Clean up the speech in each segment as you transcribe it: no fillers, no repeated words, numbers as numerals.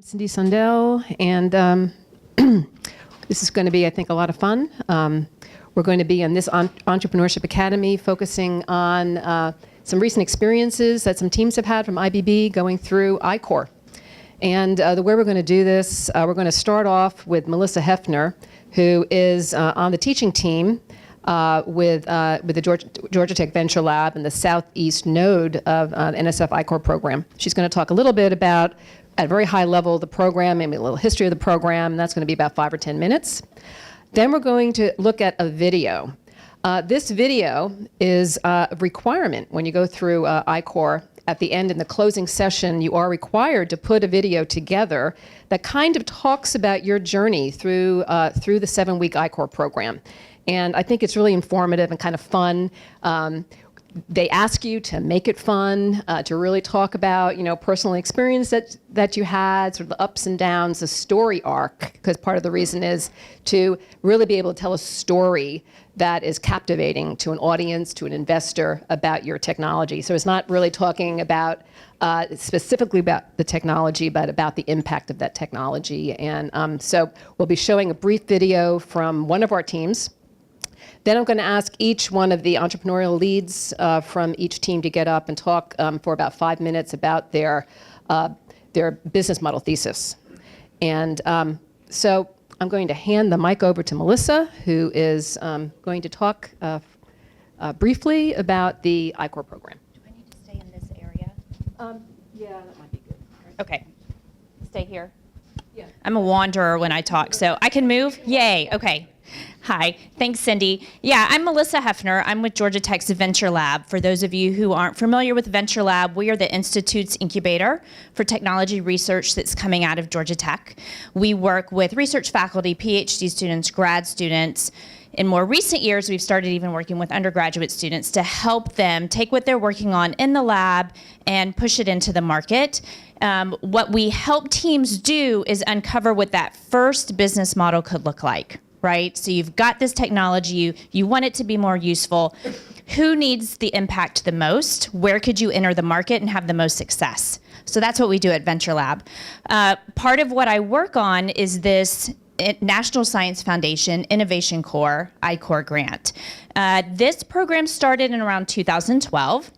Cindy Sundell, and this is going to be, I think, a lot of fun. We're going to be in this Entrepreneurship Academy focusing on some recent experiences that some teams have had from IBB going through I-Corps. And the way we're going to do this, we're going to start off with Melissa Hefner, who is on the teaching team with the Georgia Tech Venture Lab and the Southeast node of the NSF I-Corps program. She's going to talk a little bit about, at a very high level, the program, maybe a little history of the program, and that's going to be about 5 or 10 minutes. Then we're going to look at a video. This video is a requirement when you go through I-Corps. At the end, in the closing session, you are required to put a video together that kind of talks about your journey through the 7-week I-Corps program. And I think it's really informative and kind of fun. They ask you to make it fun, to really talk about, personal experience that you had, sort of the ups and downs, the story arc, because part of the reason is to really be able to tell a story that is captivating to an audience, to an investor about your technology. So it's not really talking about specifically about the technology, but about the impact of that technology. And so we'll be showing a brief video from one of our teams. Then I'm going to ask each one of the entrepreneurial leads from each team to get up and talk for about 5 minutes about their business model thesis. And so I'm going to hand the mic over to Melissa, who is going to talk briefly about the I-Corps program. Do I need to stay in this area? Yeah, that might be good. Okay. Stay here. Yeah. I'm a wanderer when I talk, so I can move? Yay. Okay. Hi. Thanks, Cindy. Yeah, I'm Melissa Hefner. I'm with Georgia Tech's Venture Lab. For those of you who aren't familiar with Venture Lab, we are the Institute's incubator for technology research that's coming out of Georgia Tech. We work with research faculty, PhD students, grad students. In more recent years, we've started even working with undergraduate students to help them take what they're working on in the lab and push it into the market. What we help teams do is uncover what that first business model could look like. Right? So you've got this technology, you want it to be more useful. Who needs the impact the most? Where could you enter the market and have the most success? So that's what we do at Venture Lab. Part of what I work on is this National Science Foundation Innovation Corps, I-Corps grant. This program started in around 2012.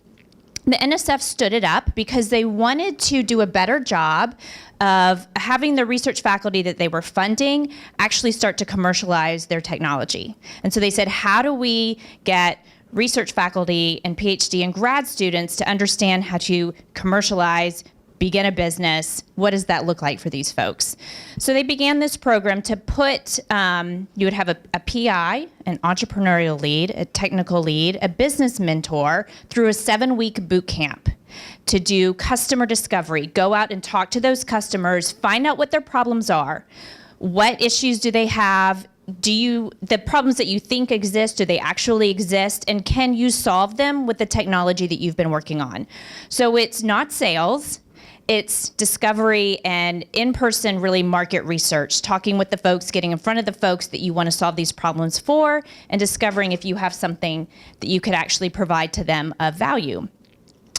The NSF stood it up because they wanted to do a better job of having the research faculty that they were funding actually start to commercialize their technology. And so they said, how do we get research faculty and PhD and grad students to understand how to commercialize, begin a business? What does that look like for these folks? So they began this program to put, you would have a PI, an entrepreneurial lead, a technical lead, a business mentor through a 7-week boot camp to do customer discovery, go out and talk to those customers, find out what their problems are, what issues do they have, the problems that you think exist, do they actually exist, and can you solve them with the technology that you've been working on? So it's not sales, it's discovery and in-person really market research, talking with the folks, getting in front of the folks that you want to solve these problems for, and discovering if you have something that you could actually provide to them of value.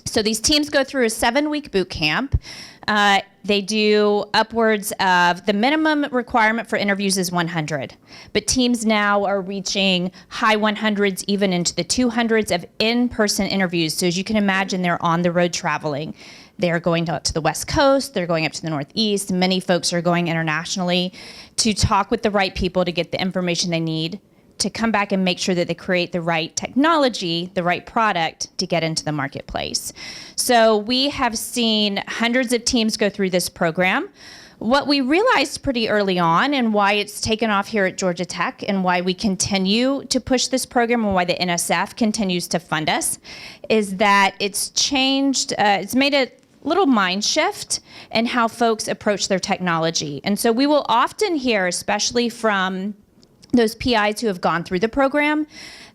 So these teams go through a 7-week boot camp. They do upwards of, the minimum requirement for interviews is 100, but teams now are reaching high 100s, even into the 200s of in-person interviews. So as you can imagine, they're on the road traveling. They're going up to the West Coast, they're going up to the Northeast. Many folks are going internationally to talk with the right people to get the information they need to come back and make sure that they create the right technology, the right product to get into the marketplace. So we have seen hundreds of teams go through this program. What we realized pretty early on, and why it's taken off here at Georgia Tech, and why we continue to push this program, and why the NSF continues to fund us, is that it's changed, it's made a little mind shift in how folks approach their technology. And so we will often hear, especially from those PIs who have gone through the program,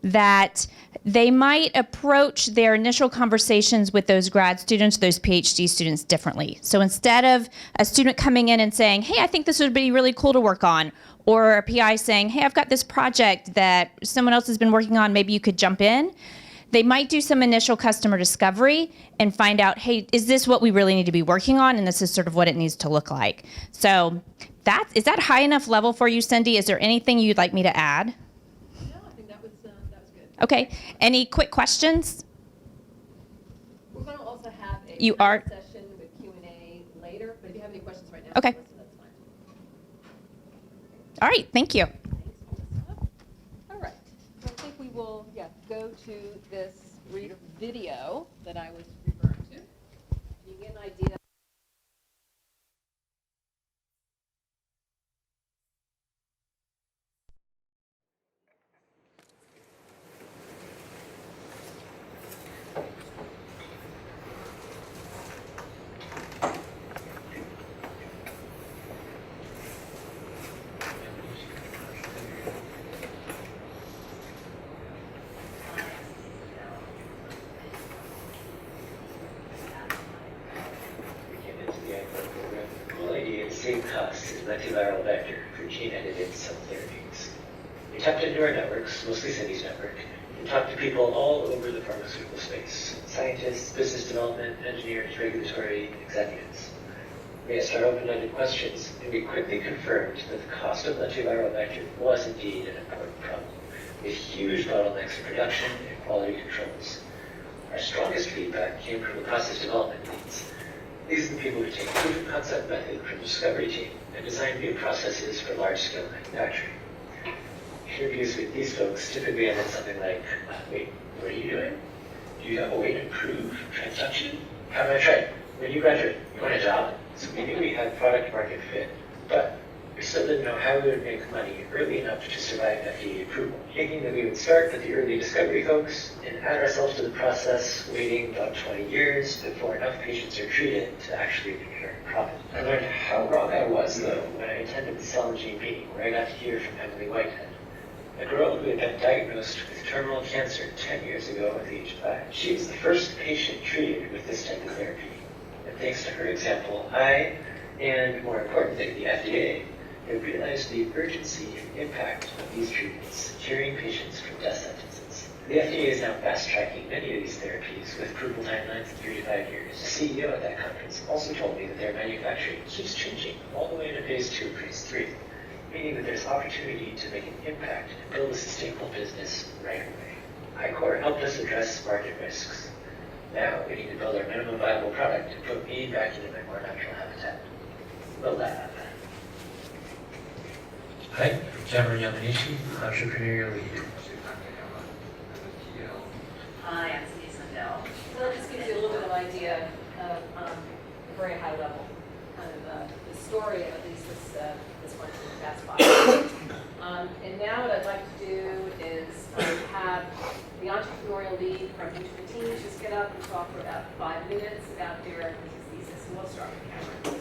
that they might approach their initial conversations with those grad students, those PhD students differently. So instead of a student coming in and saying, hey, I think this would be really cool to work on, or a PI saying, hey, I've got this project that someone else has been working on, maybe you could jump in, They might do some initial customer discovery and find out, hey, is this what we really need to be working on? And this is sort of what it needs to look like. So is that high enough level for you, Cindy? Is there anything you'd like me to add? No, I think that was good. Okay. Any quick questions? We're going to also have a You are- session with Q&A later, but if you have any questions right now, Okay. Melissa, that's fine. All right. Thank you. All right. So I think we will, go to this video that I was referring to. You get an idea. Same cost as lentiviral vector for gene-edited cell therapies. We tapped into our networks, mostly Cindy's network, and talked to people all over the pharmaceutical space: scientists, business development, engineers, regulatory executives. We asked our open-ended questions, and we quickly confirmed that the cost of lentiviral vector was indeed an important problem, with huge bottlenecks in production and quality controls. Our strongest feedback came from the process development leads. These are the people who take proof of concept method from the discovery team and design new processes for large-scale manufacturing. Interviews with these folks typically end in something like, wait, what are you doing? Do you have a way to prove transduction? How about I try it? When you graduate, you want a job? So we knew we had product market fit, but we still didn't know how we would make money early enough to survive FDA approval. Thinking that we would start with the early discovery folks and add ourselves to the process, waiting about 20 years before enough patients are treated to actually declare profit. I learned how wrong I was, though, when I attended the Cell and Gene meeting, where I got to hear from Emily Whitehead, a girl who had been diagnosed with terminal cancer 10 years ago at the age of 5. She was the first patient treated with this type of therapy. And thanks to her example, I, and more importantly, the FDA, have realized the urgency and impact of these treatments, curing patients from death sentences. The FDA is now fast-tracking many of these therapies with approval timelines of 3 to 5 years. The CEO at that conference also told me that their manufacturing keeps changing all the way into phase 2 and phase 3, meaning that there's opportunity to make an impact and build a sustainable business right away. iCore helped us address market risks. Now we need to build our minimum viable product and put me back into my more natural habitat, the lab. Hi, I'm Cameron Yamanishi, entrepreneurial lead. Hi, I'm Cindy Sundell. So that just gives you a little bit of idea of a very high level, kind of the story of at least this one in the past 5 years. And now what I'd like to do is have the entrepreneurial lead from each of the teams just get up and talk for about 5 minutes about their thesis. And we'll start with Cameron.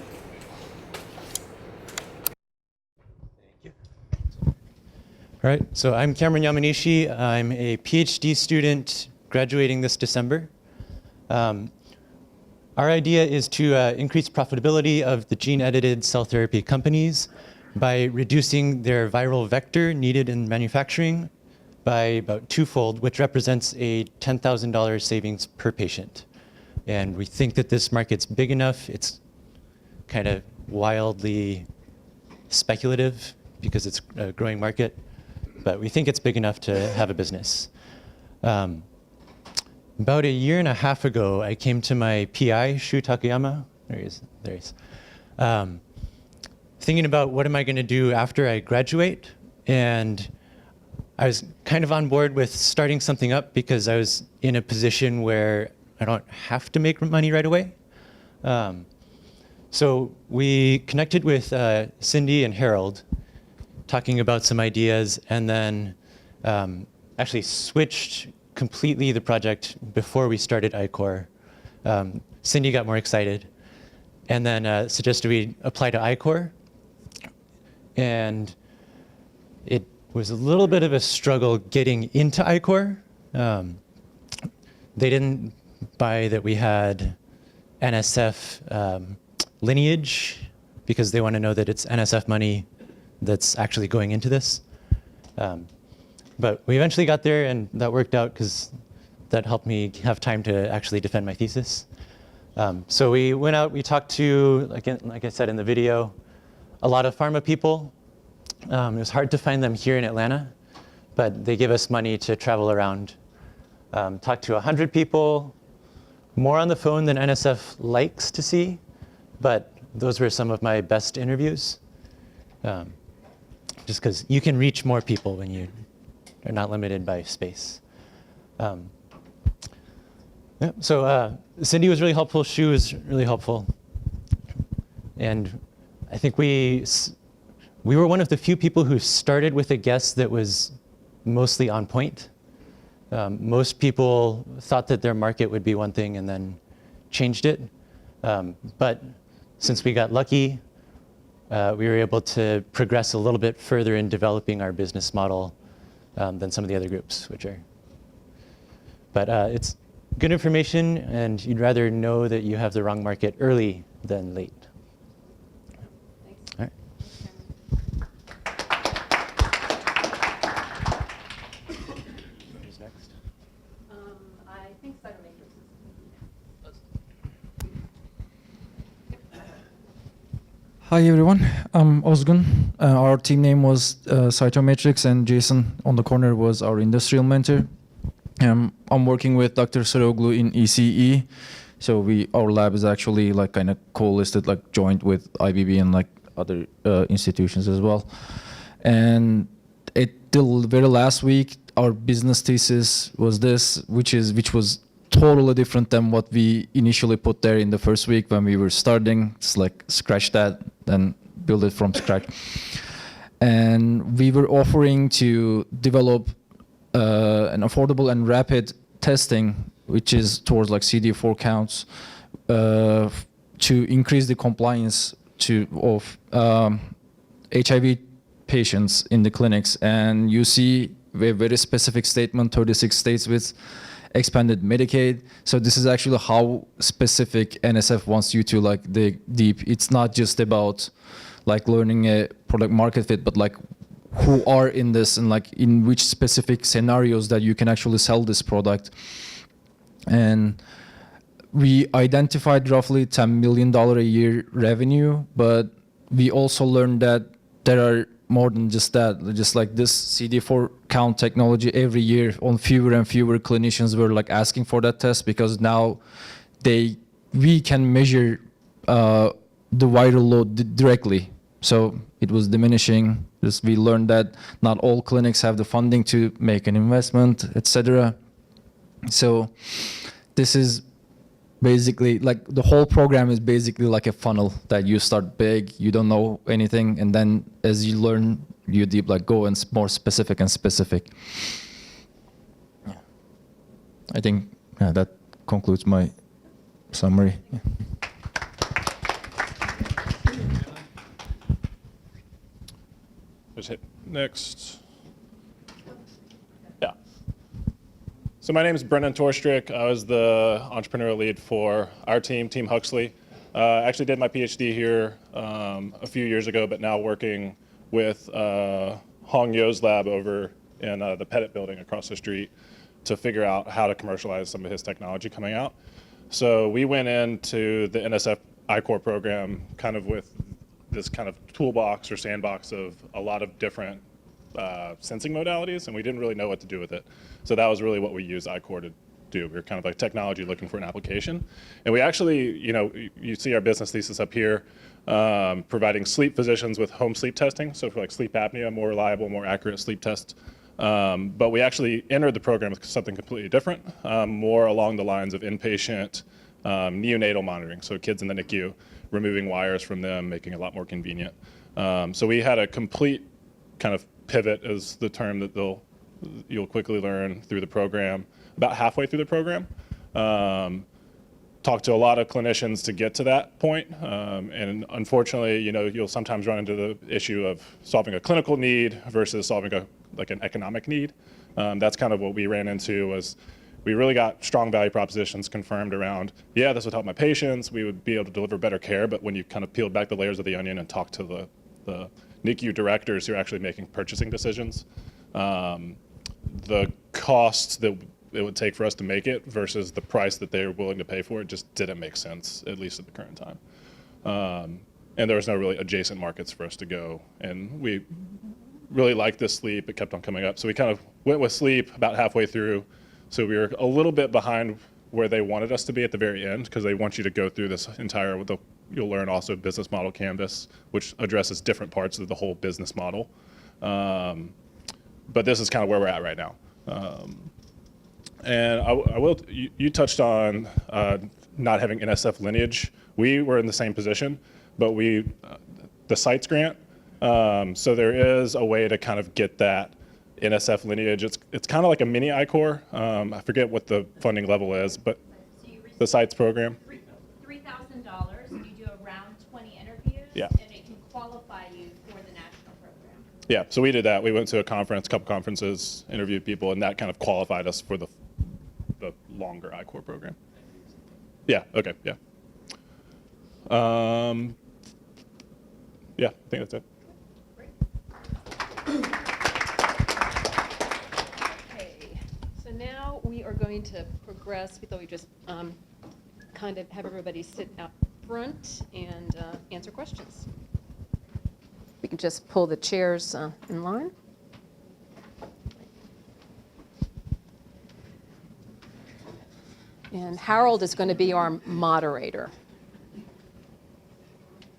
All right, so I'm Cameron Yamanishi. I'm a PhD student graduating this December. Our idea is to increase profitability of the gene-edited cell therapy companies by reducing their viral vector needed in manufacturing by about twofold, which represents a $10,000 savings per patient. And we think that this market's big enough. It's kind of wildly speculative because it's a growing market, but we think it's big enough to have a business. About 1.5 years ago, I came to my PI, Shu Takayama. There he is. Thinking about what am I going to do after I graduate, and I was kind of on board with starting something up because I was in a position where I don't have to make money right away. So we connected with Cindy and Harold, talking about some ideas, and then actually switched completely the project before we started iCore. Cindy got more excited and then suggested we apply to iCore. And it was a little bit of a struggle getting into iCore. They didn't buy that we had NSF lineage because they want to know that it's NSF money that's actually going into this. But we eventually got there, and that worked out because that helped me have time to actually defend my thesis. So we went out, we talked to, like I said in the video, a lot of pharma people. It was hard to find them here in Atlanta, but they give us money to travel around. Talked to 100 people, more on the phone than NSF likes to see, but those were some of my best interviews. Just because you can reach more people when you are not limited by space. Yeah, so Cindy was really helpful, Shu was really helpful. And I think we were one of the few people who started with a guess that was mostly on point. Most people thought that their market would be one thing and then changed it. But since we got lucky, we were able to progress a little bit further in developing our business model than some of the other groups, which are. But it's good information, and you'd rather know that you have the wrong market early than late. All right. Who's next? I think Cytomatrix Hi everyone, I'm Ozgun. Our team name was Cytomatrix, and Jason on the corner was our industrial mentor. I'm working with Dr. Saroglu in ECE, so our lab is actually like kind of co-listed, like joint with IBB and like other institutions as well. And till very last week, our business thesis was this, which was totally different than what we initially put there in the first week when we were starting. It's like scratch that, then build it from scratch. And we were offering to develop an affordable and rapid testing, which is towards like CD4 counts, to increase the compliance of HIV patients in the clinics. And you see a very specific statement, 36 states with expanded Medicaid. So this is actually how specific NSF wants you to like dig deep. It's not just about like learning a product market fit, but like who are in this and like in which specific scenarios that you can actually sell this product. And we identified roughly $10 million a year revenue, but we also learned that there are more than just that. Just like this CD4 count technology, every year on fewer and fewer clinicians were like asking for that test, because now we can measure the viral load directly. So it was diminishing. Just we learned that not all clinics have the funding to make an investment, etc. So this is basically like the whole program is basically like a funnel that you start big, you don't know anything, and then as you learn, you deep like go and more specific and specific. Yeah. I think that concludes my summary. Yeah. Just hit next. Yeah. So my name is Brendan Torstrick. I was the entrepreneurial lead for our team, Team Huxley. I actually did my PhD here a few years ago, but now working with Hong Yo's lab over in the Pettit building across the street to figure out how to commercialize some of his technology coming out. So we went into the NSF I-Core program kind of with this kind of toolbox or sandbox of a lot of different sensing modalities, and we didn't really know what to do with it. So that was really what we used I-Core to do. We were kind of like technology looking for an application. And we actually, you see our business thesis up here, providing sleep physicians with home sleep testing. So for like sleep apnea, more reliable, more accurate sleep test. But we actually entered the program with something completely different, more along the lines of inpatient neonatal monitoring. So kids in the NICU, removing wires from them, making it a lot more convenient. So we had a complete kind of pivot, is the term that you'll quickly learn through the program, about halfway through the program. Talked to a lot of clinicians to get to that point. And unfortunately, you'll sometimes run into the issue of solving a clinical need versus solving an economic need. That's kind of what we ran into. Was we really got strong value propositions confirmed around, yeah, this would help my patients, we would be able to deliver better care, but when you kind of peeled back the layers of the onion and talked to the NICU directors who are actually making purchasing decisions, the costs that it would take for us to make it versus the price that they were willing to pay for it just didn't make sense, at least at the current time. And there was no really adjacent markets for us to go. And we really liked this sleep. It kept on coming up. So we kind of went with sleep about halfway through. So we were a little bit behind where they wanted us to be at the very end, because they want you to go through this entire, you'll learn also business model canvas, which addresses different parts of the whole business model. But this is kind of where we're at right now. And I will, you touched on not having NSF lineage. We were in the same position, but the sites grant, so there is a way to kind of get that NSF lineage. It's kind of like a mini I-Corps. I forget what the funding level is, but So you receive the sites program. $3,000. You do around 20 interviews, Yeah. and it can qualify you for the national program. Yeah, so we did that. We went to a couple conferences, interviewed people, and that kind of qualified us for the longer I-Corps program. Yeah, okay, yeah. Yeah, I think that's it. Okay, so now we are going to progress. We thought we'd just kind of have everybody sit out front and answer questions. We can just pull the chairs in line. And Harold is going to be our moderator.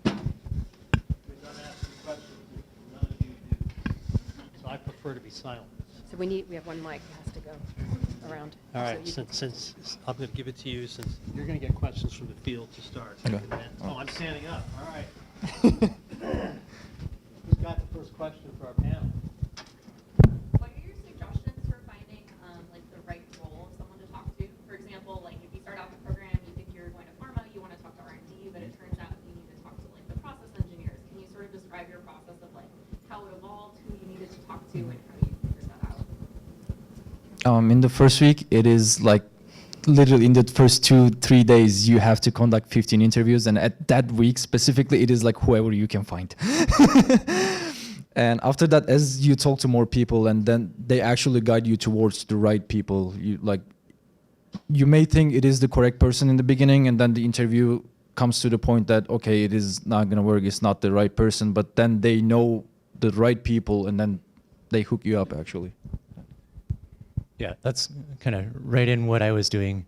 So I prefer to be silent. So we have one mic that has to go around. All right, So you since I'm going to give it to you, since you're going to get questions from the field to start. Okay. Oh, I'm standing up. All right. Who's got the first question for our panel? What are your suggestions for finding like the right role of someone to talk to? For example, like if you start out the program, you think you're going to pharma, you want to talk to R&D, but it turns out you need to talk to like the process engineers. Can you sort of describe your process of like how it evolved, who you needed to talk to, and how you figured that out? In the first week, it is like literally in the first 2-3 days, you have to conduct 15 interviews. And at that week specifically, it is like whoever you can find. And after that, as you talk to more people, and then they actually guide you towards the right people. You may think it is the correct person in the beginning, and then the interview comes to the point that, okay, it is not going to work. It's not the right person. But then they know the right people, and then they hook you up, actually. Yeah, that's kind of right in what I was doing.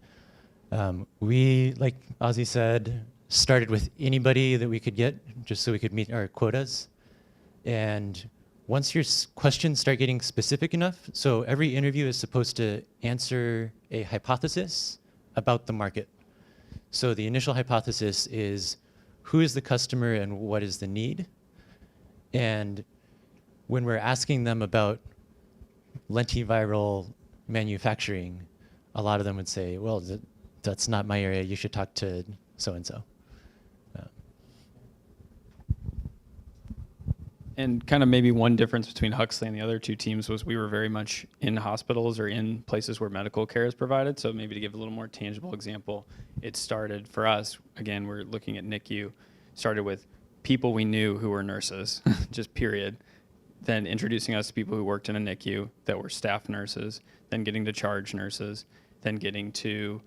We, like Ozzy said, started with anybody that we could get just so we could meet our quotas. And once your questions start getting specific enough, so every interview is supposed to answer a hypothesis about the market. So the initial hypothesis is who is the customer and what is the need? And when we're asking them about lentiviral manufacturing, a lot of them would say, well, that's not my area. You should talk to so-and-so. And kind of maybe one difference between Huxley and the other two teams was we were very much in hospitals or in places where medical care is provided. So maybe to give a little more tangible example, it started for us, again, we're looking at NICU, started with people we knew who were nurses, just period. Then introducing us to people who worked in a NICU that were staff nurses, then getting to charge nurses, then getting to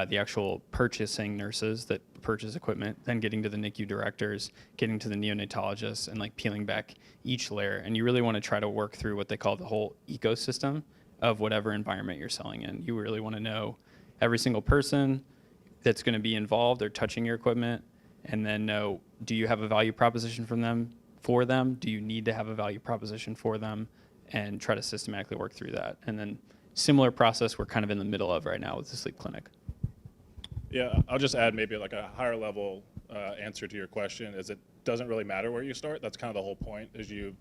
the actual purchasing nurses that purchase equipment, then getting to the NICU directors, getting to the neonatologists, and like peeling back each layer. And you really want to try to work through what they call the whole ecosystem of whatever environment you're selling in. You really want to know every single person that's going to be involved or touching your equipment, and then know, do you have a value proposition for them? Do you need to have a value proposition for them? And try to systematically work through that. And then similar process we're kind of in the middle of right now with the sleep clinic. Yeah, I'll just add maybe like a higher level answer to your question is it doesn't really matter where you start. That's kind of the whole point, is you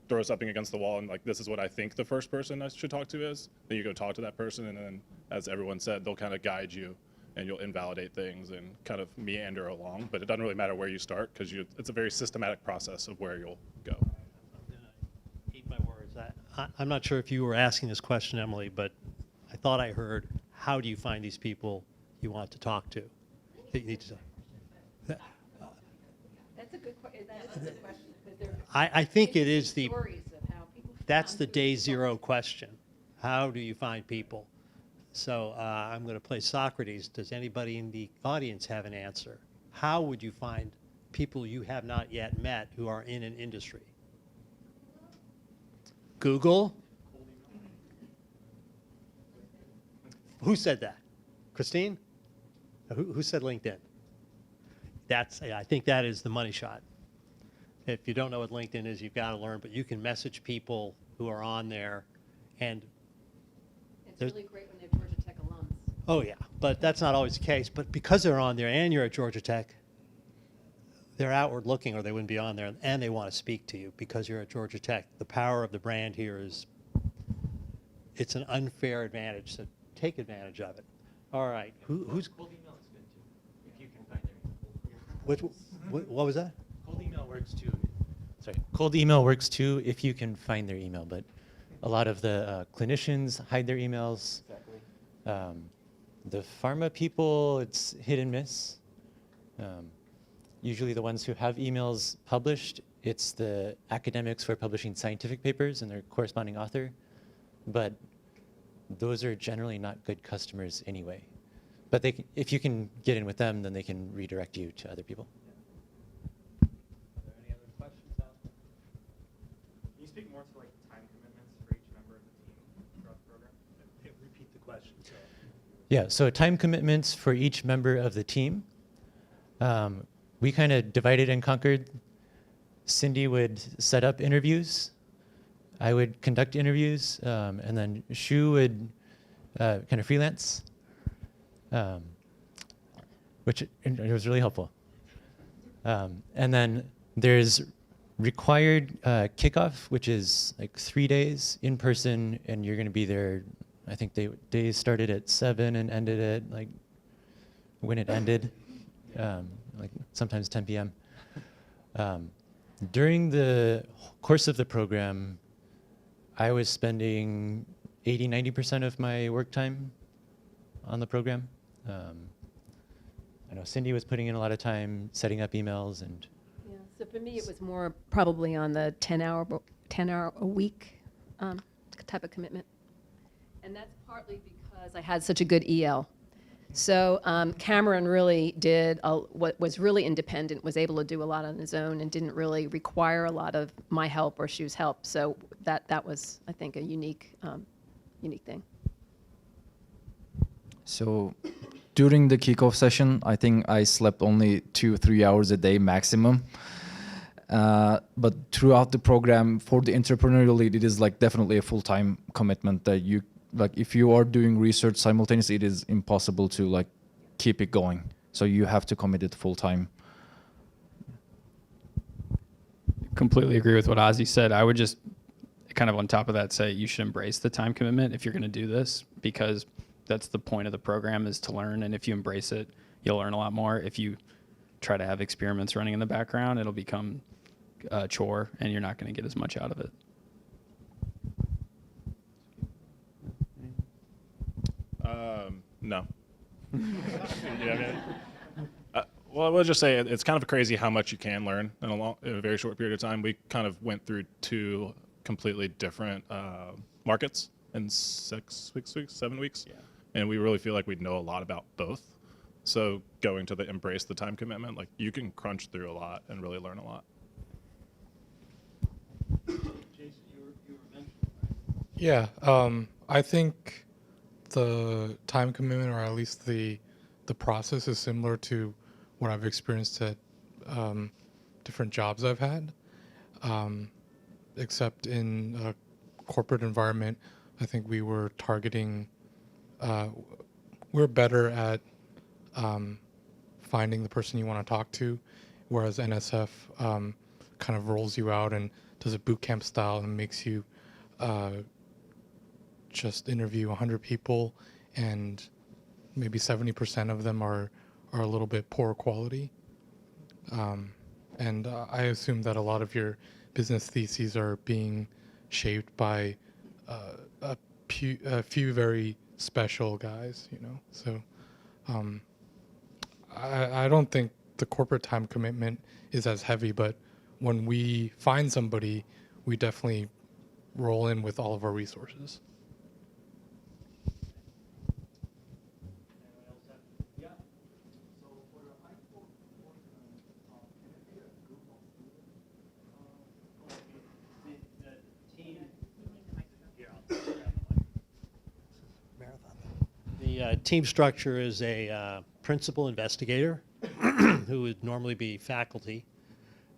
throw something against the wall and like, this is what I think the first person I should talk to is. Then you go talk to that person, and then, as everyone said, they'll kind of guide you and you'll invalidate things and kind of meander along. But it doesn't really matter where you start, because it's a very systematic process of where you'll go. I'm going to eat my words. I'm not sure if you were asking this question, Emily, but I thought I heard, how do you find these people you want to talk to? That you need to. That's a good question. Because I think it is the. stories of how people That's the found day people. zero question. How do you find people? So I'm going to play Socrates. Does anybody in the audience have an answer? How would you find people you have not yet met who are in an industry? Google? Who said that? Christine? Who said LinkedIn? I think that is the money shot. If you don't know what LinkedIn is, you've got to learn, but you can message people who are on there, and It's really great when they're Georgia Tech alums. oh yeah, but that's not always the case. But because they're on there and you're at Georgia Tech, they're outward looking or they wouldn't be on there, and they want to speak to you because you're at Georgia Tech. The power of the brand here it's an unfair advantage, so take advantage of it. All right, who's? Cold email is good too, if you can find their email. What was that? Cold email works too. Sorry, cold email works too if you can find their email, but a lot of the clinicians hide their emails. Exactly. The pharma people, it's hit and miss. Usually the ones who have emails published, it's the academics who are publishing scientific papers and their corresponding author, but those are generally not good customers anyway. But if you can get in with them, then they can redirect you to other people. Are there any other questions out there? Can you speak more to like time commitments for each member of the team throughout the program? Repeat the question. So. Yeah, so time commitments for each member of the team. We kind of divided and conquered. Cindy would set up interviews. I would conduct interviews, and then Shu would kind of freelance, which it was really helpful. And then there's required kickoff, which is like 3 days in person, and you're going to be there. I think days started at 7 and ended at like when it ended, like sometimes 10 p.m. During the course of the program, I was spending 80–90% of my work time on the program. I know Cindy was putting in a lot of time setting up emails and. Yeah, so for me, it was more probably on the 10-hour a week type of commitment. And that's partly because I had such a good EL. So Cameron really did what was really independent, was able to do a lot on his own and didn't really require a lot of my help or Shu's help. So that was, I think, a unique thing. So during the kickoff session, I think I slept only 2-3 hours a day maximum. But throughout the program, for the entrepreneurial lead, it is like definitely a full-time commitment that you, like if you are doing research simultaneously, it is impossible to like keep it going. So you have to commit it full-time. Completely agree with what Ozzy said. I would just kind of on top of that say you should embrace the time commitment if you're going to do this, because that's the point of the program, is to learn. And if you embrace it, you'll learn a lot more. If you try to have experiments running in the background, it'll become a chore and you're not going to get as much out of it. No. Well, we'll just say it's kind of crazy how much you can learn in a very short period of time. We kind of went through 2 completely different markets in 6 weeks, 7 weeks. Yeah. And we really feel like we know a lot about both. So going to embrace the time commitment, like you can crunch through a lot and really learn a lot. Jason, you were mentioning, right? Yeah, I think the time commitment, or at least the process, is similar to what I've experienced at different jobs I've had, except in a corporate environment. I think we were targeting, we're better at finding the person you want to talk to, whereas NSF kind of rolls you out and does a boot camp style and makes you just interview 100 people, and maybe 70% of them are a little bit poor quality. And I assume that a lot of your business theses are being shaped by a few very special guys, you know. So I don't think the corporate time commitment is as heavy, but when we find somebody, we definitely roll in with all of our resources. The team structure is a principal investigator who would normally be faculty,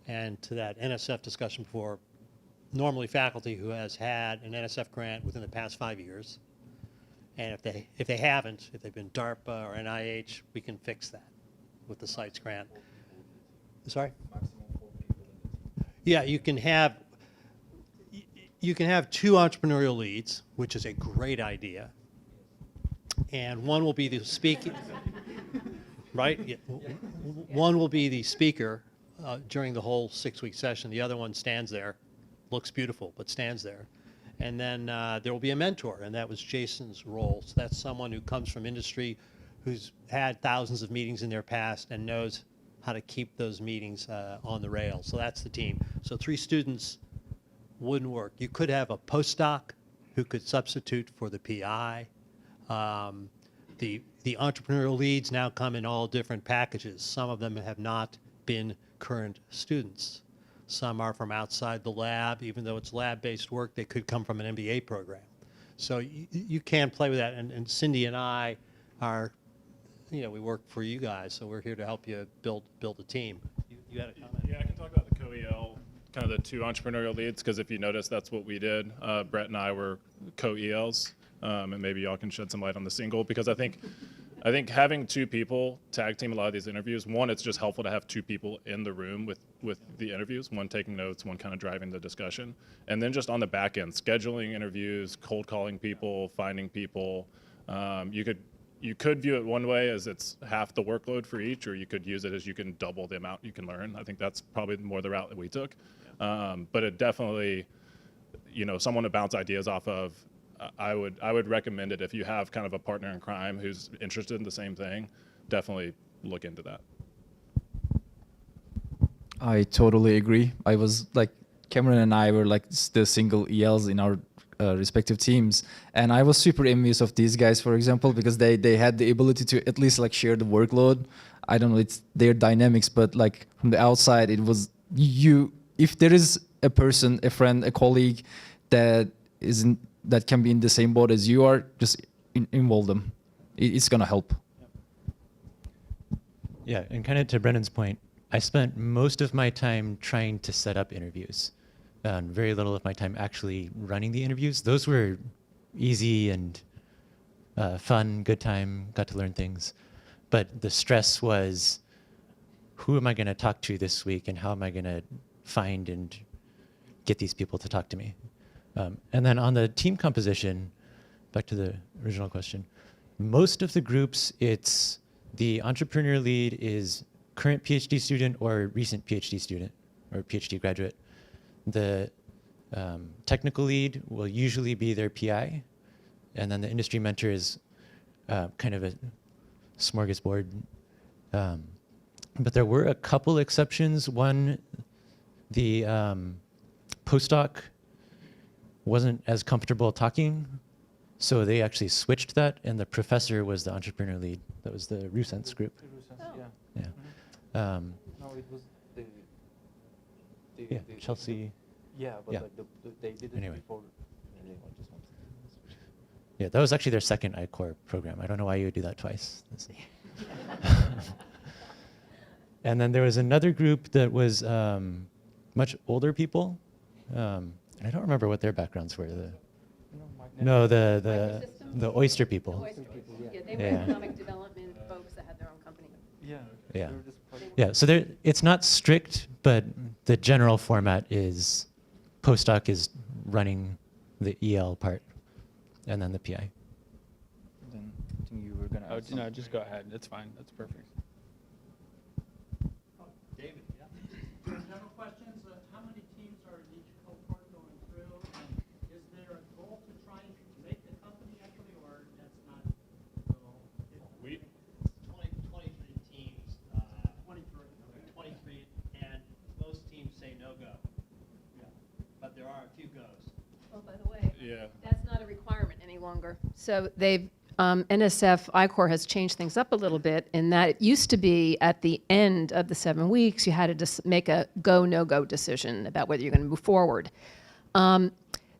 and to that NSF discussion before, normally faculty who has had an NSF grant within the past 5 years. And if they haven't, if they've been DARPA or NIH, we can fix that with the CITES grant. Sorry? Yeah, you can have 2 entrepreneurial leads, which is a great idea. And one will be the speaker, right? Yeah. One will be the speaker during the whole 6-week session. The other one stands there, looks beautiful, but stands there. And then there will be a mentor, and that was Jason's role. So that's someone who comes from industry, who's had thousands of meetings in their past and knows how to keep those meetings on the rails. So that's the team. So 3 students wouldn't work. You could have a postdoc who could substitute for the PI. The entrepreneurial leads now come in all different packages. Some of them have not been current students. Some are from outside the lab. Even though it's lab-based work, they could come from an MBA program. So you can play with that. And Cindy and I are, we work for you guys, so we're here to help you build a team. You had a comment? Yeah, I can talk about the co-EL, kind of the 2 entrepreneurial leads, because if you notice, that's what we did. Brett and I were co-ELs, and maybe y'all can shed some light on the single, because I think having 2 people tag team a lot of these interviews, one, it's just helpful to have 2 people in the room with the interviews, one taking notes, one kind of driving the discussion. And then just on the back end, scheduling interviews, cold calling people, finding people. You could view it one way as it's half the workload for each, or you could use it as you can double the amount you can learn. I think that's probably more the route that we took. But it definitely, someone to bounce ideas off of. I would recommend it if you have kind of a partner in crime who's interested in the same thing. Definitely look into that. I totally agree. I was like, Cameron and I were like the single ELs in our respective teams, and I was super envious of these guys, for example, because they had the ability to at least like share the workload. I don't know, it's their dynamics, but like from the outside, it was if there is a person, a friend, a colleague that can be in the same boat as you are, just involve them. It's gonna help. Yeah, and kind of to Brennan's point, I spent most of my time trying to set up interviews. Very little of my time actually running the interviews. Those were easy and fun, good time, got to learn things. But the stress was, who am I going to talk to this week, and how am I going to find and get these people to talk to me? And then on the team composition, back to the original question, most of the groups, it's the entrepreneur lead is current PhD student or recent PhD student or PhD graduate. The technical lead will usually be their PI, and then the industry mentor is kind of a smorgasbord. But there were a couple exceptions. One, the postdoc wasn't as comfortable talking, so they actually switched that, and the professor was the entrepreneur lead. That was the Rusens group. Yeah. No, it was Chelsea. Yeah, but Yeah. like they did it Anyway. before. Yeah, that was actually their second I-Core program. I don't know why you would do that twice. And then there was another group that was much older people. And I don't remember what their backgrounds were. The oyster people. Yeah, they were Yeah. economic development folks that had their own company. Yeah. Yeah. they were just quite- Yeah, so it's not strict, but the general format is postdoc is running the EL part, and then the PI. Then I think you were gonna. Oh, add something. no, just go ahead. It's fine. That's perfect. David, yeah. General questions, how many teams are each cohort going through? And is there a goal to try and make the company actually, or that's not the goal? 23 teams. 23, and most teams say no go. Yeah. But there are a few goes. Oh, by the way, Yeah. that's not a requirement any longer. So they've, NSF I-Core has changed things up a little bit in that it used to be at the end of the 7 weeks, you had to just make a go, no-go decision about whether you're going to move forward.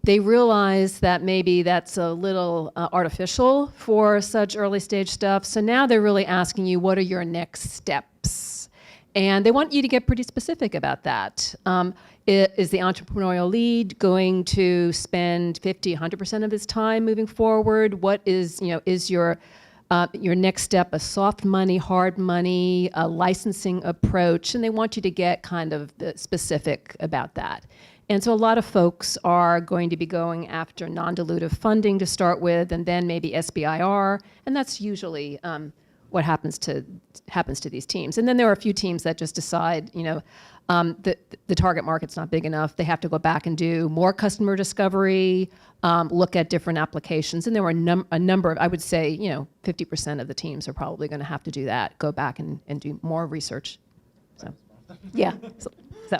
they realize that maybe that's a little artificial for such early stage stuff. So now they're really asking you, what are your next steps? And they want you to get pretty specific about that. Is the entrepreneurial lead going to spend 50, 100% of his time moving forward? What is, is your next step a soft money, hard money, a licensing approach? And they want you to get kind of specific about that. And so a lot of folks are going to be going after non-dilutive funding to start with, and then maybe SBIR, and that's usually what happens to these teams. And then there are a few teams that just decide, the target market's not big enough. They have to go back and do more customer discovery, look at different applications. And there were a number of, I would say, 50% of the teams are probably going to have to do that, go back and do more research. So, yeah. So, yeah.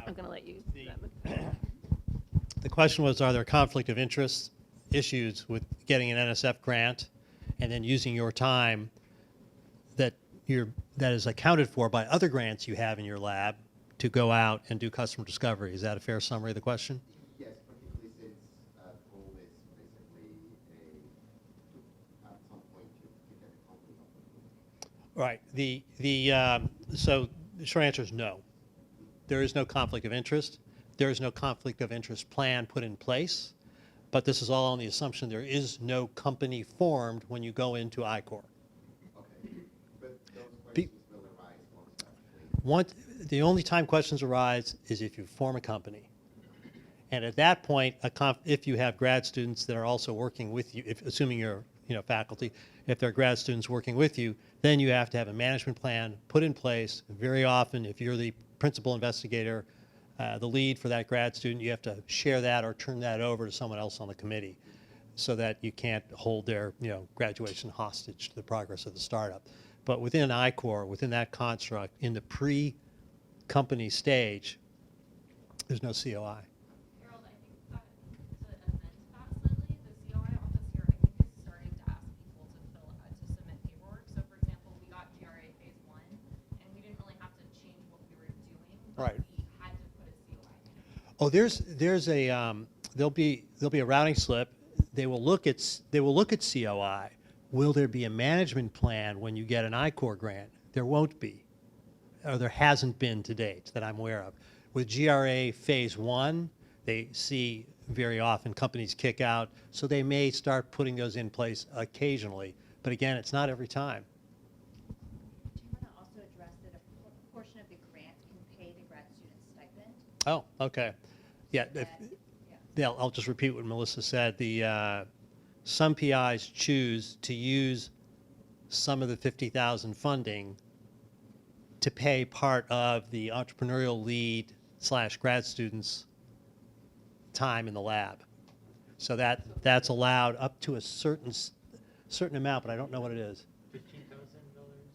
I'm going to let you. The question was, are there conflict of interest issues with getting an NSF grant and then using your time that is accounted for by other grants you have in your lab to go out and do customer discovery? Is that a fair summary of the question? Yes, particularly since the goal is basically at some point to get a company up. Right. So the short answer is no. There is no conflict of interest. There is no conflict of interest plan put in place. But this is all on the assumption there is no company formed when you go into I-Corps. Okay. But those questions will arise once The only time questions arise is if you form a company. And at that point, if you have grad students that are also working with you, assuming you're faculty, if they're grad students working with you, then you have to have a management plan put in place. Very often, if you're the principal investigator, the lead for that grad student, you have to share that or turn that over to someone else on the committee so that you can't hold their graduation hostage to the progress of the startup. But within I-Corps, within that construct, in the pre-company stage, there's no COI. Harold, I think that to amend that slightly, the COI office here, I think, is starting to ask people to submit paperwork. So, for example, we got GRA phase 1, and we didn't really have to change what we were doing, but Right. we had to put a COI in. Oh, there'll be a routing slip. They will look at COI. Will there be a management plan when you get an I-Corps grant? There won't be, or there hasn't been to date that I'm aware of. With GRA phase 1, they see very often companies kick out, so they may start putting those in place occasionally. But again, it's not every time. Do you want to also address that a portion of the grant can pay the grad student stipend? Oh, okay. Yeah, I'll just repeat what Melissa said. Some PIs choose to use some of the $50,000 funding to pay part of the entrepreneurial lead / grad students' time in the lab. So that's allowed up to a certain amount, but I don't know what it is. $15,000.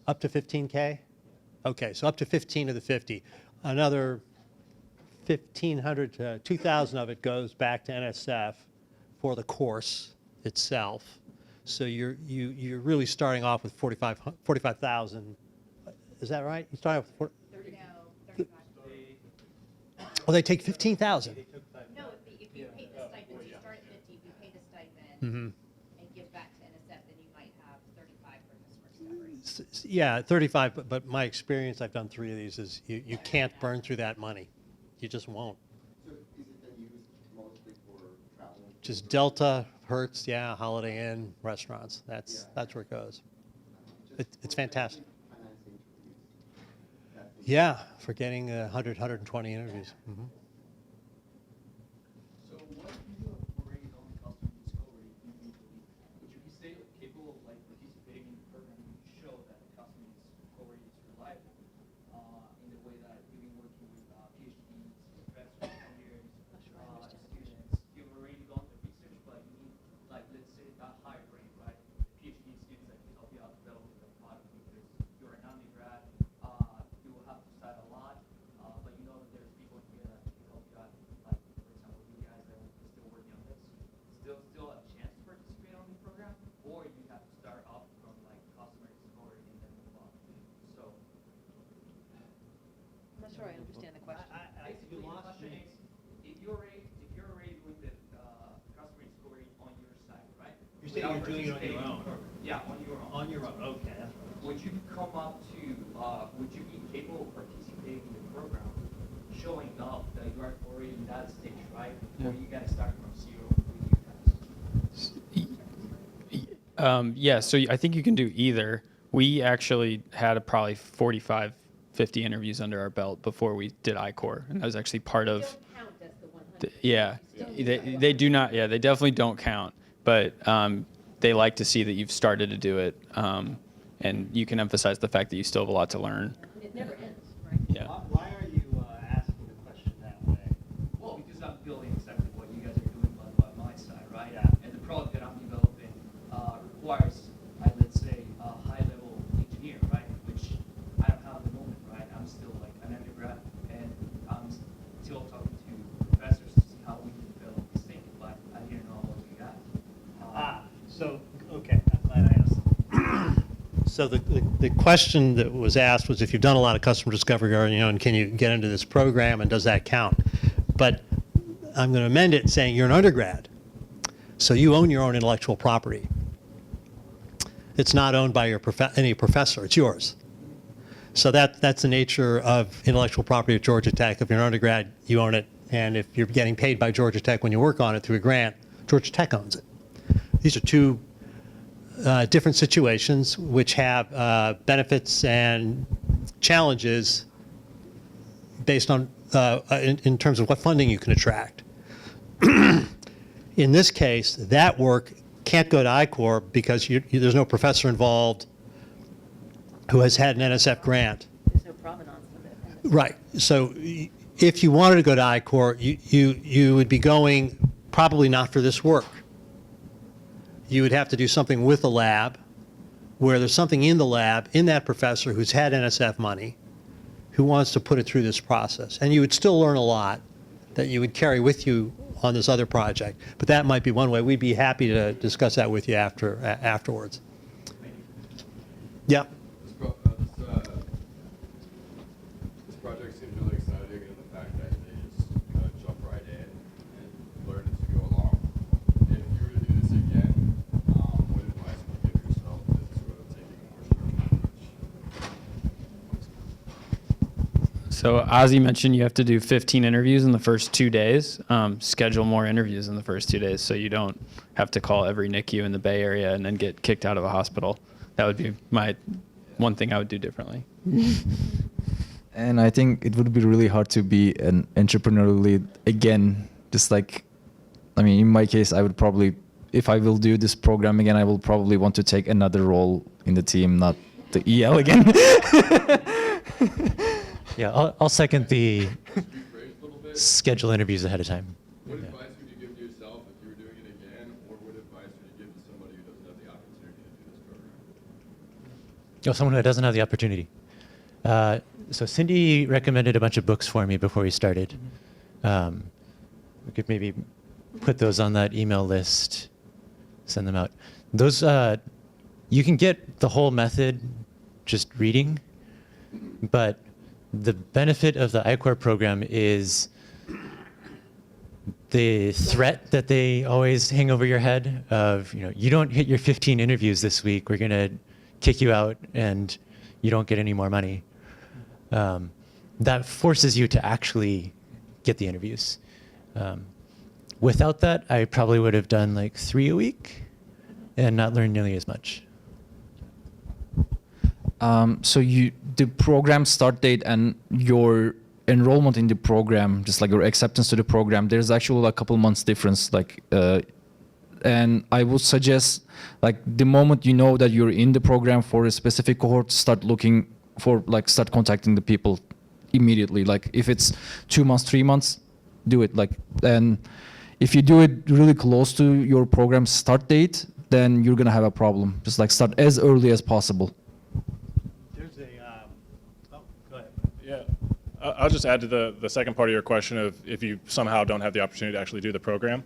Up to 15K? Okay, so up to 15 of the 50. Another 1,500 to 2,000 of it goes back to NSF for the course itself. So you're really starting off with 45,000. Is that right? You start off with 35. Oh, they take 15,000. No, if you pay the stipend, you start at 50, if you pay the stipend Mm-hmm. and give back to NSF, then you might have 35 for customer discovery. Yeah, 35. But my experience, I've done 3 of these, is you can't burn through that money. You just won't. So is it then used mostly for travel? Just Delta, Hertz, yeah, Holiday Inn, restaurants. That's where it goes. It's fantastic. Financing interviews. Yeah, for getting 100, 120 interviews. Mm-hmm. So what do you operate on customer discovery individually? Would you be say capable of participating in the program to show that the customer discovery is reliable in the way that you've been working with PhDs, professors, engineers, students? You've already done the research, but you need, let's say, that higher grade, right? PhD students that can help you out developing the product because you're an undergrad You say you're doing it on your own? Yeah, on your own. On your own, okay. That's right. Would you come up to, would you be capable of participating in the program, showing up that you are already in that stage, right? Or you gotta start from zero with you guys? Yeah, so I think you can do either. We actually had probably 45, 50 interviews under our belt before we did I-Core, and that was actually part of. Yeah, they do not. Yeah, they definitely don't count, but they like to see that you've started to do it, and you can emphasize the fact that you still have a lot to learn. It never ends, right? Yeah. Why are you asking the question that way? Well, because I'm building exactly what you guys are doing by my side, right? Yeah. And the product that I'm developing requires, let's say, a high-level engineer, right? Which I don't have at the moment, right? I'm still like an undergrad, and I'm still talking to professors to see how we can develop this thing. But I didn't know what you got. So, okay, I'm glad I asked. So the question that was asked was if you've done a lot of customer discovery on your own, can you get into this program and does that count? But I'm going to amend it saying you're an undergrad, so you own your own intellectual property. It's not owned by your any professor, it's yours. So that's the nature of intellectual property at Georgia Tech. If you're an undergrad, you own it, and if you're getting paid by Georgia Tech when you work on it through a grant, Georgia Tech owns it. These are two different situations which have benefits and challenges based on in terms of what funding you can attract. In this case, that work can't go to I-Core because there's no professor involved who has had an NSF grant. There's no provenance of it. Right. So if you wanted to go to I-Core, you would be going probably not for this work. You would have to do something with the lab where there's something in the lab, in that professor who's had NSF money, who wants to put it through this process. And you would still learn a lot that you would carry with you on this other project. But that might be one way. We'd be happy to discuss that with you afterwards. Yeah. This project seems really exciting in the fact that they just kind of jump right in and learn as you go along. If you were to do this again, what advice would you give yourself as sort of taking a more structured approach? So Ozzy mentioned you have to do 15 interviews in the first 2 days. Schedule more interviews in the first 2 days so you don't have to call every NICU in the Bay Area and then get kicked out of a hospital. That would be my one thing I would do differently. And I think it would be really hard to be an entrepreneurial lead again. Just like, I mean, in my case, I would probably, if I will do this program again, I will probably want to take another role in the team, not the EL again. Yeah, I'll second the schedule interviews ahead of time. What advice would you give to yourself if you were doing it again, or what advice would you give to somebody who doesn't have the opportunity to do this program? Oh, someone who doesn't have the opportunity. So Cindy recommended a bunch of books for me before we started. We could maybe put those on that email list, send them out. Those, you can get the whole method just reading, but the benefit of the I-Core program is the threat that they always hang over your head of, you don't hit your 15 interviews this week, we're going to kick you out and you don't get any more money. That forces you to actually get the interviews. Without that, I probably would have done like 3 a week and not learned nearly as much. So the program start date and your enrollment in the program, just like your acceptance to the program, there's actually a couple months difference. And I would suggest, like, the moment you know that you're in the program for a specific cohort, start looking for, start contacting the people immediately. Like, if it's 2 months, 3 months, do it. And if you do it really close to your program start date, then you're gonna have a problem. Just start as early as possible. There's a, oh, go ahead. Yeah, I'll just add to the second part of your question of if you somehow don't have the opportunity to actually do the program.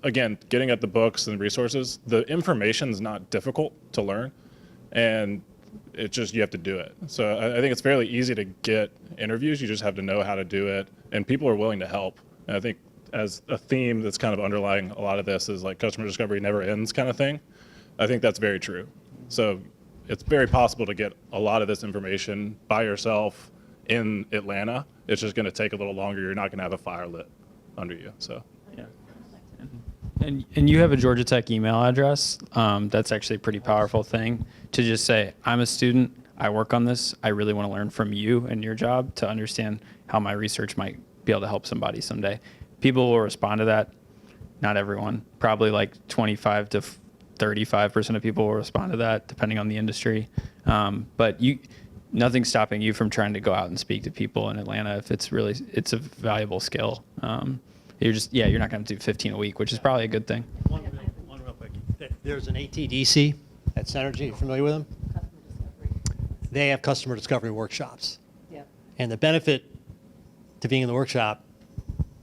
Again, getting at the books and the resources, the information's not difficult to learn, and it's just you have to do it. So I think it's fairly easy to get interviews. You just have to know how to do it, and people are willing to help. And I think as a theme that's kind of underlying a lot of this is like customer discovery never ends kind of thing. I think that's very true. So it's very possible to get a lot of this information by yourself in Atlanta. It's just going to take a little longer. You're not going to have a fire lit under you. So. Yeah. And you have a Georgia Tech email address. That's actually a pretty powerful thing to just say, I'm a student, I work on this, I really want to learn from you and your job to understand how my research might be able to help somebody someday. People will respond to that. Not everyone. Probably like 25 to 35% of people will respond to that, depending on the industry. But nothing's stopping you from trying to go out and speak to people in Atlanta if it's a valuable skill. You're not going to do 15 a week, which is probably a good thing. One real quick. There's an ATDC at Synergy. You familiar with them? They have customer discovery workshops. Yeah. And the benefit to being in the workshop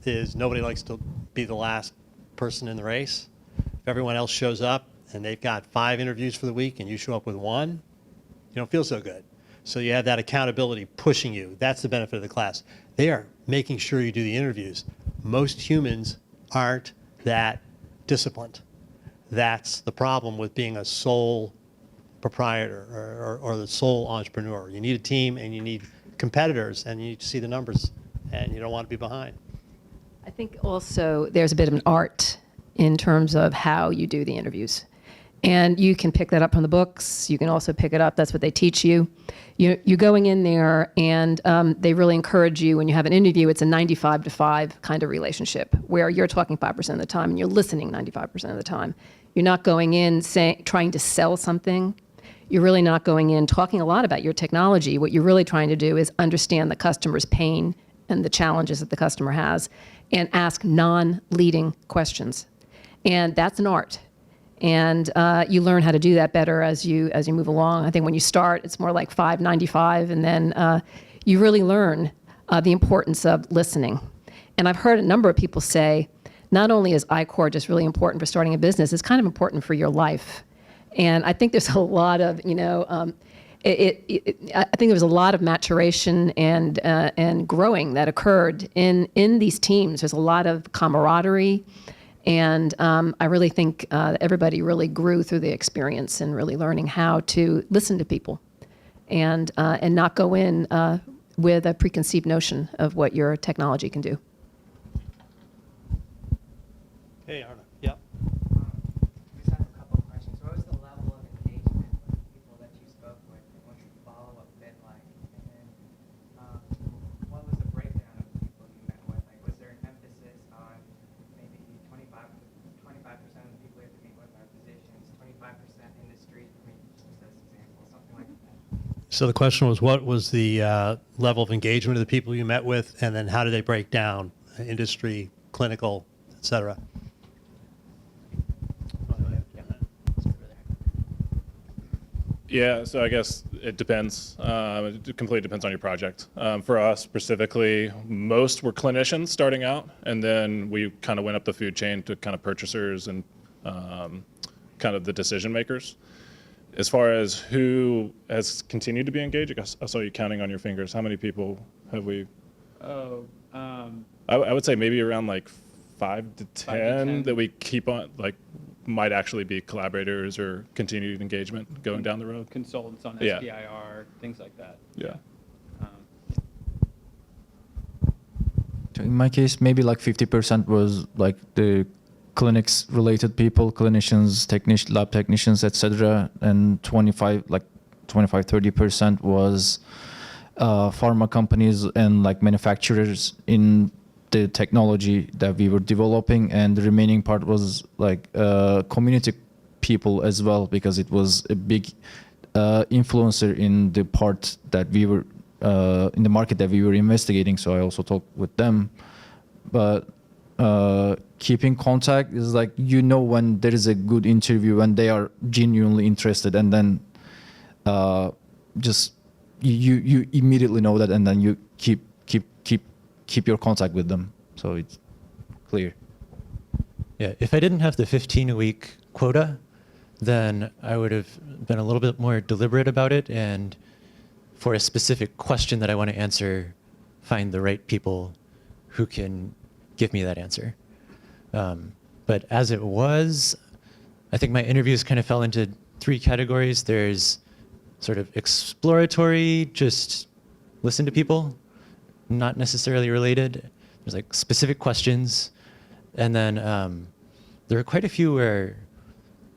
is nobody likes to be the last person in the race. If everyone else shows up and they've got 5 interviews for the week and you show up with 1, you don't feel so good. So you have that accountability pushing you. That's the benefit of the class. They are making sure you do the interviews. Most humans aren't that disciplined. That's the problem with being a sole proprietor or the sole entrepreneur. You need a team and you need competitors and you need to see the numbers and you don't want to be behind. I think also there's a bit of an art in terms of how you do the interviews. And you can pick that up from the books. You can also pick it up. That's what they teach you. You're going in there, and they really encourage you. When you have an interview, it's a 95-5 kind of relationship where you're talking 5% of the time and you're listening 95% of the time. You're not going in trying to sell something. You're really not going in talking a lot about your technology. What you're really trying to do is understand the customer's pain and the challenges that the customer has and ask non-leading questions. And that's an art. And you learn how to do that better as you move along. I think when you start, it's more like 5-95, and then you really learn the importance of listening. And I've heard a number of people say, not only is I-Core just really important for starting a business, it's kind of important for your life. And I think there's a lot of, I think there was a lot of maturation and growing that occurred in these teams. There's a lot of camaraderie. And I really think everybody really grew through the experience and really learning how to listen to people and not go in with a preconceived notion of what your technology can do. Hey, Arna. Yep. I just have a couple of questions. What was the level of engagement with the people that you spoke with, and what's the follow-up been like? And then what was the breakdown of the people you met with? Like, was there an emphasis on maybe 25% of the people you have to meet with are physicians, 25% industry? I mean, just as an example, something like that. So the question was, what was the level of engagement of the people you met with, and then how did they break down industry, clinical, et cetera? Yeah, so I guess it depends. It completely depends on your project. For us specifically, most were clinicians starting out, and then we kind of went up the food chain to kind of purchasers and kind of the decision makers. As far as who has continued to be engaged, I guess I saw you counting on your fingers. How many people have we? I would say maybe around like 5 to 10 that we keep on, like, might actually be collaborators or continued engagement going down the road. Consultants on Yeah. SPIR, things like that. Yeah. In my case, maybe like 50% was like the clinics related people, clinicians, lab technicians, etc. And 25-30% was pharma companies and like manufacturers in the technology that we were developing, and the remaining part was like community people as well, because it was a big influencer in the part that we were in the market that we were investigating. So I also talked with them. But keeping contact is like, when there is a good interview, when they are genuinely interested, and then just you immediately know that, and then you keep your contact with them, so it's clear. Yeah, if I didn't have the 15-a-week quota, then I would have been a little bit more deliberate about it, and for a specific question that I want to answer, find the right people who can give me that answer. But as it was, I think my interviews kind of fell into 3 categories. There's sort of exploratory, just listen to people, not necessarily related. There's like specific questions. And then there are quite a few where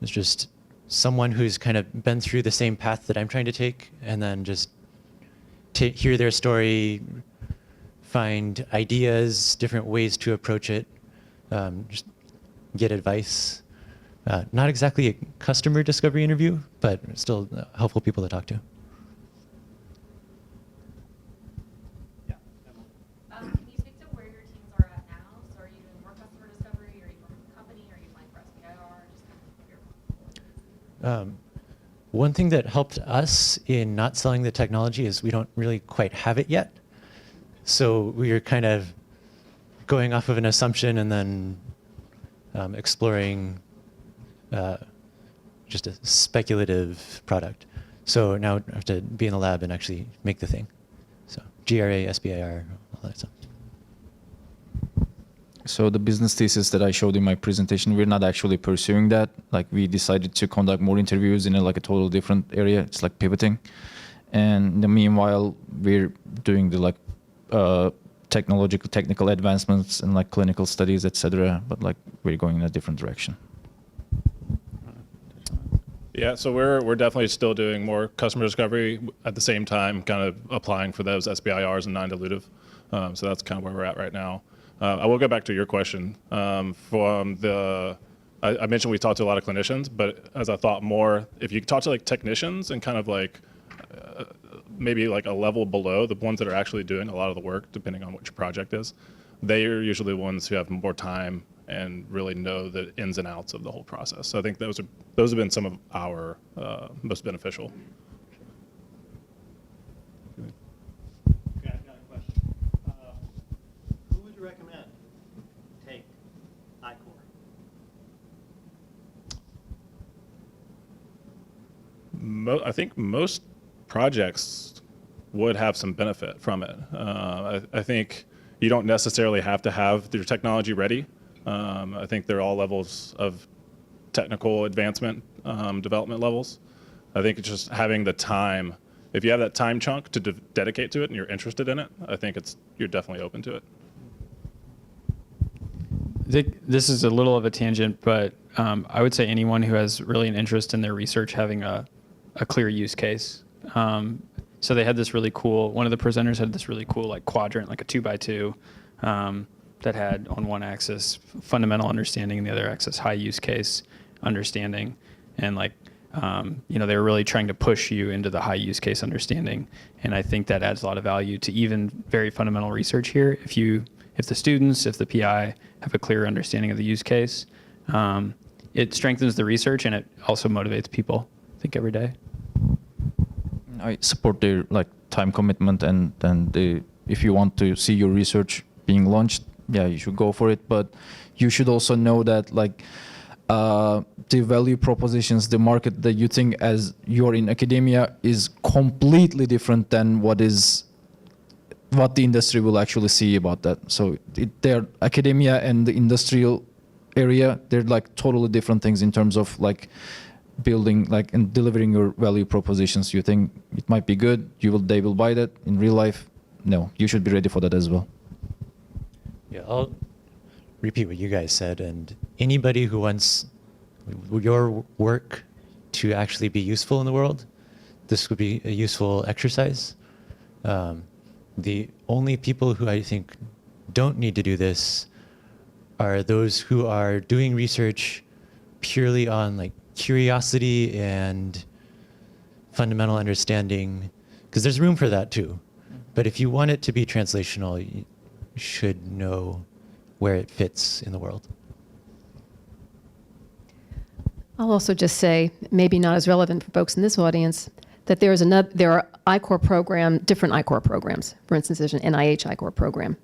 it's just someone who's kind of been through the same path that I'm trying to take, and then just hear their story, find ideas, different ways to approach it, just get advice. Not exactly a customer discovery interview, but still helpful people to talk to. Can you speak to where your teams are at now? So are you doing more customer discovery? Are you working with a company? Are you applying for SBIR? Just kind of One thing that helped us in not selling the technology is we don't really quite have it yet. So we are kind of going off of an assumption and then exploring just a speculative product. So now I have to be in the lab and actually make the thing. So GRA, SBIR, all that stuff. So the business thesis that I showed in my presentation, we're not actually pursuing that. Like we decided to conduct more interviews in like a total different area. It's like pivoting. And in the meanwhile, we're doing the like technical advancements and like clinical studies, etc. But like we're going in a different direction. Yeah, so we're definitely still doing more customer discovery at the same time, kind of applying for those SBIRs and non-dilutive. So that's kind of where we're at right now. I will go back to your question. I mentioned we talked to a lot of clinicians, but as I thought more, if you talk to like technicians and kind of like maybe like a level below, the ones that are actually doing a lot of the work, depending on what your project is, they are usually the ones who have more time and really know the ins and outs of the whole process. So I think those have been some of our most beneficial. Okay, I've got a question. Who would you recommend take iCore? I think most projects would have some benefit from it. I think you don't necessarily have to have your technology ready. I think they're all levels of technical advancement, development levels. I think it's just having the time. If you have that time chunk to dedicate to it and you're interested in it, I think you're definitely open to it. I think this is a little of a tangent, but I would say anyone who has really an interest in their research having a clear use case. So they had this really cool, one of the presenters had this really cool like quadrant, like a 2x2, that had on one axis fundamental understanding and the other axis high use case understanding. And like, they were really trying to push you into the high use case understanding. And I think that adds a lot of value to even very fundamental research here. If the students, if the PI have a clear understanding of the use case, it strengthens the research and it also motivates people, I think, every day. I support their like time commitment and if you want to see your research being launched, yeah, you should go for it. But you should also know that like the value propositions, the market that you think as you're in academia is completely different than what the industry will actually see about that. So they're academia and the industrial area, they're like totally different things in terms of like building like and delivering your value propositions. You think it might be good, they will buy that. In real life, no, you should be ready for that as well. Yeah, I'll repeat what you guys said, and anybody who wants your work to actually be useful in the world, this would be a useful exercise. The only people who I think don't need to do this are those who are doing research purely on like curiosity and fundamental understanding, because there's room for that too. But if you want it to be translational, you should know where it fits in the world. I'll also just say, maybe not as relevant for folks in this audience, that there are different I-Corps programs. For instance, there's an NIH I-Corps program,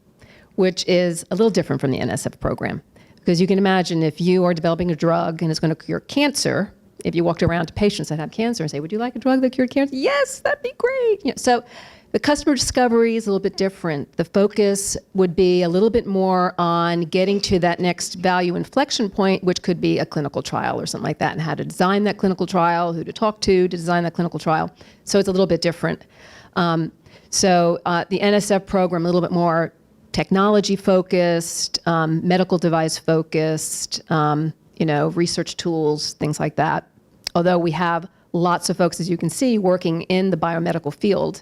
which is a little different from the NSF program. Because you can imagine if you are developing a drug and it's going to cure cancer, if you walked around to patients that have cancer and say, would you like a drug that cured cancer? Yes, that'd be great. So The customer discovery is a little bit different. The focus would be a little bit more on getting to that next value inflection point, which could be a clinical trial or something like that, and how to design that clinical trial, who to talk to design that clinical trial. So it's a little bit different. The NSF program, a little bit more technology focused, medical device focused, research tools, things like that. Although we have lots of folks, as you can see, working in the biomedical field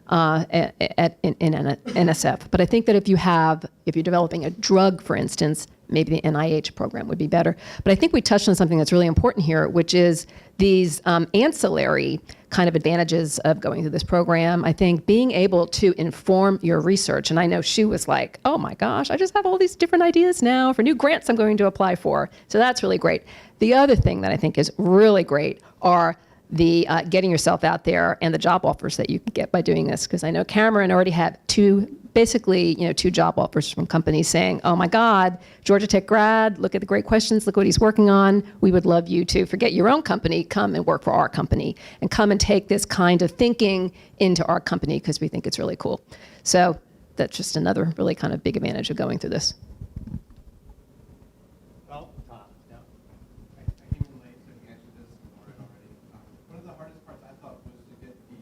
in NSF. But I think that if you're developing a drug, for instance, maybe the NIH program would be better. But I think we touched on something that's really important here, which is these ancillary kind of advantages of going through this program. I think being able to inform your research, and I know Shu was like, oh my gosh, I just have all these different ideas now for new grants I'm going to apply for. So that's really great. The other thing that I think is really great are the getting yourself out there and the job offers that you can get by doing this. Because I know Cameron already had two job offers from companies saying, oh my God, Georgia Tech grad, look at the great questions, look what he's working on. We would love you to forget your own company, come and work for our company, and come and take this kind of thinking into our company because we think it's really cool. So that's just another really kind of big advantage of going through this. Well, Tom, yeah. I came in late, so you answered this already. One of the hardest parts I thought was to get the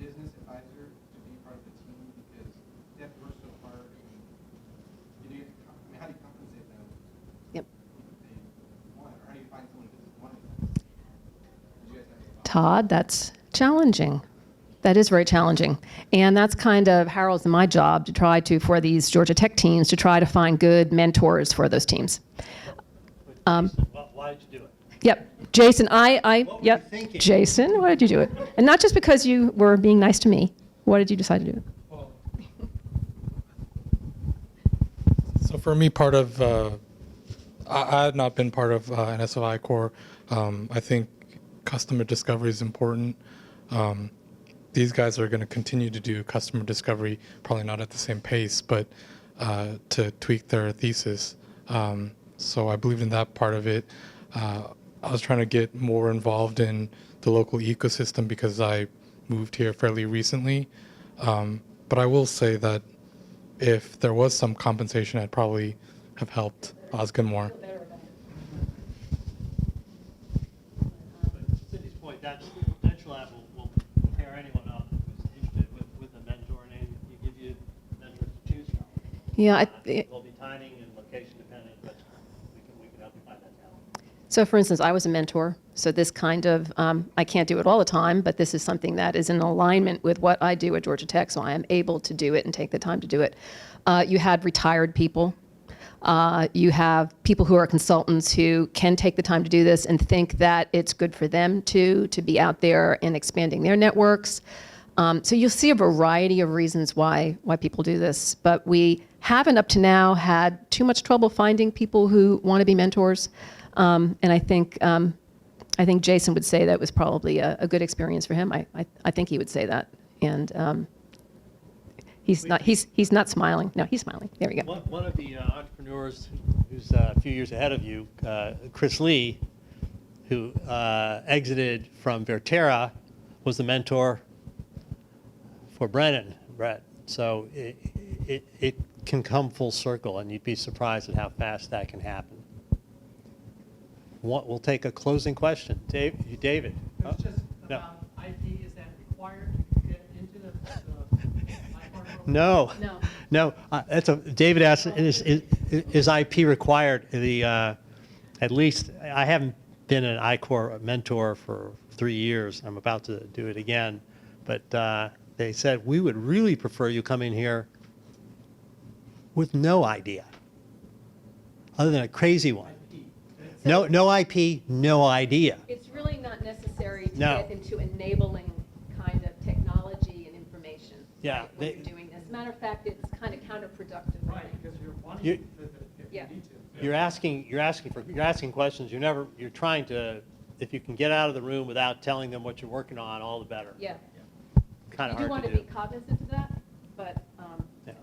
business advisor to be part of the team because they have to work so hard. How do you compensate them? Yep. If they want, or how do you find someone who doesn't want it? Did you guys have any thoughts? Todd, that's challenging. That is very challenging. And that's kind of Harold's and my job to try to, for these Georgia Tech teams, to try to find good mentors for those teams. Why did you do it? Yep, Jason, What were you yep, thinking? Jason, why did you do it? And not just because you were being nice to me. Why did you decide to do it? So for me, part of I had not been part of NSF Core. I think customer discovery is important. These guys are going to continue to do customer discovery, probably not at the same pace, but to tweak their thesis. So I believed in that part of it. I was trying to get more involved in the local ecosystem because I moved here fairly recently. But I will say that if there was some compensation, I'd probably have helped Osgood more. Cindy's point, that VentureLab will pair anyone up who's interested with a mentor, and you give you mentors to choose from. Yeah, They'll be timing and location dependent, but we can help you find that talent. so for instance, I was a mentor. So this kind of, I can't do it all the time, but this is something that is in alignment with what I do at Georgia Tech, so I am able to do it and take the time to do it. You had retired people. You have people who are consultants who can take the time to do this and think that it's good for them to be out there and expanding their networks. So you'll see a variety of reasons why people do this, but we haven't up to now had too much trouble finding people who want to be mentors. And I think Jason would say that was probably a good experience for him. I think he would say that. And he's not smiling. No, he's smiling. There we go. One of the entrepreneurs who's a few years ahead of you, Chris Lee, who exited from Vertera, was the mentor for Brett. So it can come full circle, and you'd be surprised at how fast that can happen. We'll take a closing question. David. It was just about IP. Is that required to get into the No. David asked, is IP required? At least I haven't been an I-Core mentor for 3 years. I'm about to do it again, but they said we would really prefer you come in here with no idea, other than a crazy one. No IP, no idea. It's really not necessary to No. get into enabling kind of technology and information. Yeah, right, when you're doing this. As a matter of fact, it's kind of counterproductive. Right, because you're wanting You- to if Yeah. you need to. You're asking questions. You're trying to, if you can get out of the room without telling them what you're working on, all the better. Yeah. Kind You of do hard want to to do. be cognizant of that, but Yeah.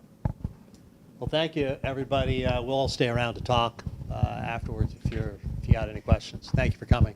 Well, thank you, everybody. We'll all stay around to talk afterwards if you got any questions. Thank you for coming.